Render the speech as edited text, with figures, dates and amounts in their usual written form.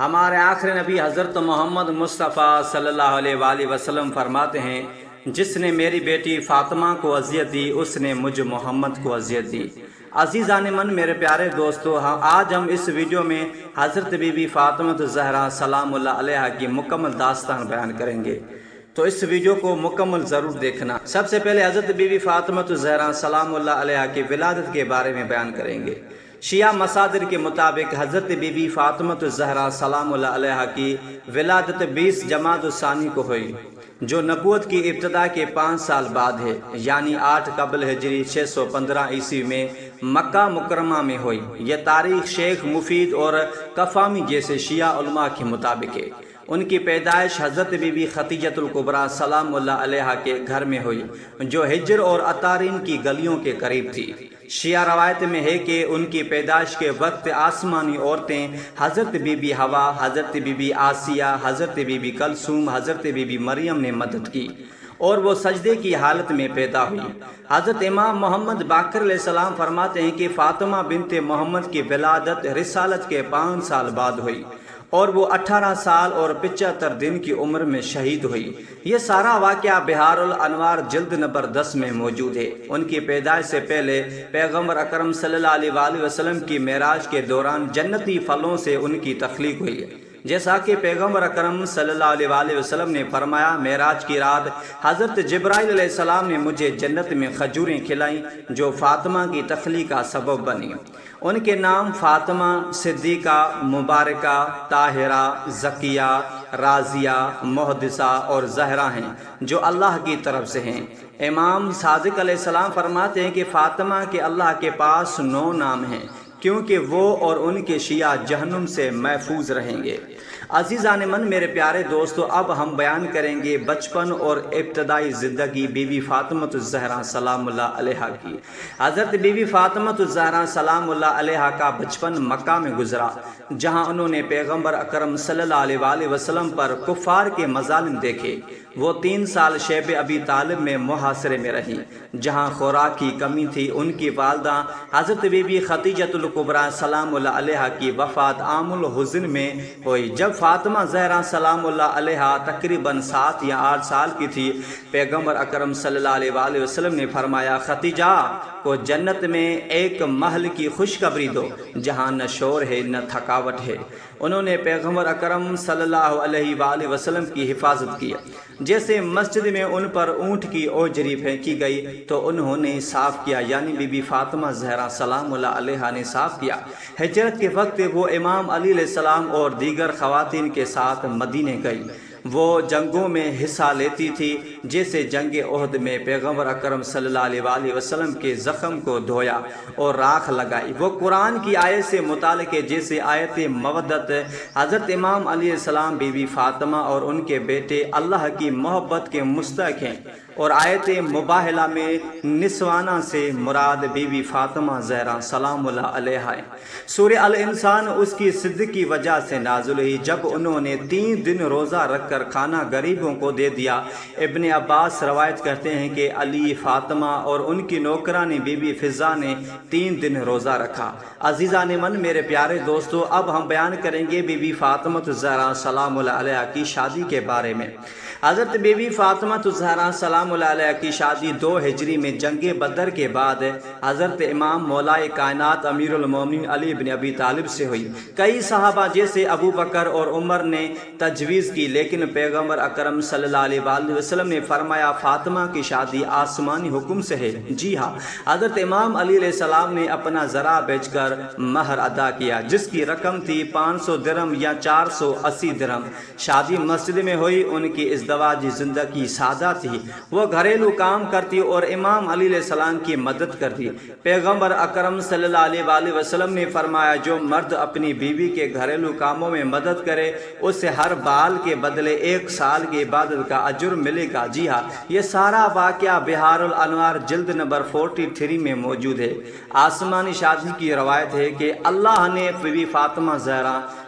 ہمارے آخری نبی حضرت محمد مصطفیٰ صلی اللہ علیہ وآلہ وسلم فرماتے ہیں، جس نے میری بیٹی فاطمہ کو اذیت دی اس نے مجھ محمد کو اذیت دی۔ عزیزان من، میرے پیارے دوستو، آج ہم اس ویڈیو میں حضرت بی بی فاطمہ الزہرا سلام اللہ علیہا کی مکمل داستان بیان کریں گے، تو اس ویڈیو کو مکمل ضرور دیکھنا۔ سب سے پہلے حضرت بی بی فاطمہ الزہرا سلام اللہ علیہا کی ولادت کے بارے میں بیان کریں گے۔ شیعہ مصادر کے مطابق حضرت بی بی فاطمہ الزہرا سلام اللہ علیہا کی ولادت 20 جمادی الثانی کو ہوئی، جو نبوت کی ابتدا کے 5 سال بعد ہے، یعنی 8 قبل ہجری 615 عیسوی میں مکہ مکرمہ میں ہوئی۔ یہ تاریخ شیخ مفید اور کفامی جیسے شیعہ علماء کے مطابق ہے۔ ان کی پیدائش حضرت بی بی خدیجۃ الکبریٰ سلام اللہ علیہا کے گھر میں ہوئی، جو ہجر اور عطارین کی گلیوں کے قریب تھی۔ شیعہ روایت میں ہے کہ ان کی پیدائش کے وقت آسمانی عورتیں حضرت بی بی حوا، حضرت بی بی آسیہ، حضرت بی بی کلثوم، حضرت بی بی مریم نے مدد کی اور وہ سجدے کی حالت میں پیدا ہوئی۔ حضرت امام محمد باقر علیہ السلام فرماتے ہیں کہ فاطمہ بنت محمد کی ولادت رسالت کے 5 سال بعد ہوئی اور وہ 18 سال اور 75 دن کی عمر میں شہید ہوئی۔ یہ سارا واقعہ بہار الانوار جلد نمبر 10 میں موجود ہے۔ ان کی پیدائش سے پہلے پیغمبر اکرم صلی اللہ علیہ وآلہ وسلم کی معراج کے دوران جنتی پھلوں سے ان کی تخلیق ہوئی، جیسا کہ پیغمبر اکرم صلی اللہ علیہ وآلہ وسلم نے فرمایا، معراج کی رات حضرت جبرائیل علیہ السلام نے مجھے جنت میں کھجوریں کھلائیں جو فاطمہ کی تخلیق کا سبب بنی۔ ان کے نام فاطمہ، صدیقہ، مبارکہ، طاہرہ، زکیہ، راضیہ، محدثہ اور زہرا ہیں، جو اللہ کی طرف سے ہیں۔ امام صادق علیہ السلام فرماتے ہیں کہ فاطمہ کے اللہ کے پاس 9 نام ہیں، کیونکہ وہ اور ان کے شیعہ جہنم سے محفوظ رہیں گے۔ عزیزان من، میرے پیارے دوستو، اب ہم بیان کریں گے بچپن اور ابتدائی زندگی بی بی فاطمہ الزہرا سلام اللہ علیہا کی۔ حضرت بی بی فاطمہ الزہرا سلام اللہ علیہا کا بچپن مکہ میں گزرا، جہاں انہوں نے پیغمبر اکرم صلی اللہ علیہ وآلہ وسلم پر کفار کے مظالم دیکھے۔ وہ 3 سال شیب ابی طالب میں محاصرے میں رہی، جہاں خوراک کی کمی تھی۔ ان کی والدہ حضرت بی بی خدیجۃ الکبریٰ سلام اللہ علیہا کی وفات عام الحزن میں ہوئی۔ جب فاطمہ زہرا سلام اللہ علیہا تقریباً 7 یا 8 سال کی تھی، پیغمبر اکرم صلی اللہ علیہ وآلہ وسلم نے فرمایا، خدیجہ کو جنت میں ایک محل کی خوشخبری دو جہاں نہ شور ہے نہ تھکاوٹ ہے۔ انہوں نے پیغمبر اکرم صلی اللہ علیہ وآلہ وسلم کی حفاظت کی۔ جیسے مسجد میں ان پر اونٹ کی اوجری پھینکی گئی تو انہوں نے صاف کیا، یعنی بی بی فاطمہ زہرا سلام اللہ علیہا نے صاف کیا۔ ہجرت کے وقت وہ امام علی علیہ السلام اور دیگر خواتین کے ساتھ مدینے گئی۔ وہ جنگوں میں حصہ لیتی تھی، جیسے جنگ احد میں پیغمبر اکرم صلی اللہ علیہ وآلہ وسلم کے زخم کو دھویا اور راکھ لگائی۔ وہ قرآن کی آیت سے متعلق ہے، جیسے آیت مودت۔ حضرت امام علیہ السلام بی بی فاطمہ اور ان کے بیٹے اللہ کی محبت کے مستحق ہیں، اور آیت مباہلہ میں نسوانہ سے مراد بی بی فاطمہ زہرا سلام اللہ علیہا ہے۔ سورہ الانسان اس کی صدق کی وجہ سے نازل ہوئی، جب انہوں نے 3 دن روزہ رکھ کر کھانا غریبوں کو دے دیا۔ ابن عباس روایت کرتے ہیں کہ علی، فاطمہ اور ان کی نوکرانی بی بی فضہ نے 3 دن روزہ رکھا۔ عزیزان من، میرے پیارے دوستو، اب ہم بیان کریں گے بی بی فاطمہ الزہرا سلام اللہ علیہا کی شادی کے بارے میں۔ حضرت بی بی فاطمہ الزہرا سلام اللہ علیہا کی شادی 2 ہجری میں جنگ بدر کے بعد حضرت امام مولائے کائنات امیر المومنین علی بن ابی طالب سے ہوئی۔ کئی صحابہ جیسے ابو بکر اور عمر نے تجویز کی، لیکن پیغمبر اکرم صلی اللہ علیہ وآلہ وسلم نے فرمایا، فاطمہ کی شادی آسمانی حکم سے ہے۔ جی ہاں، حضرت امام علی علیہ السلام نے اپنا زرع بیچ کر مہر ادا کیا، جس کی رقم تھی 500 درہم یا 480 درہم۔ شادی مسجد میں ہوئی۔ ان کی ازدواجی زندگی سادہ تھی، وہ گھریلو کام کرتی اور امام علی علیہ السلام کی مدد کرتی۔ پیغمبر اکرم صلی اللہ علیہ وآلہ وسلم نے فرمایا، جو مرد اپنی بیوی کے گھریلو کاموں میں مدد کرے اسے ہر بال کے بدلے 1 سال کی عبادت کا اجر ملے گا۔ جی ہاں، یہ سارا واقعہ بہار الانوار جلد نمبر 43 میں موجود ہے۔ آسمانی شادی کی روایت ہے کہ اللہ نے بی بی فاطمہ زہرا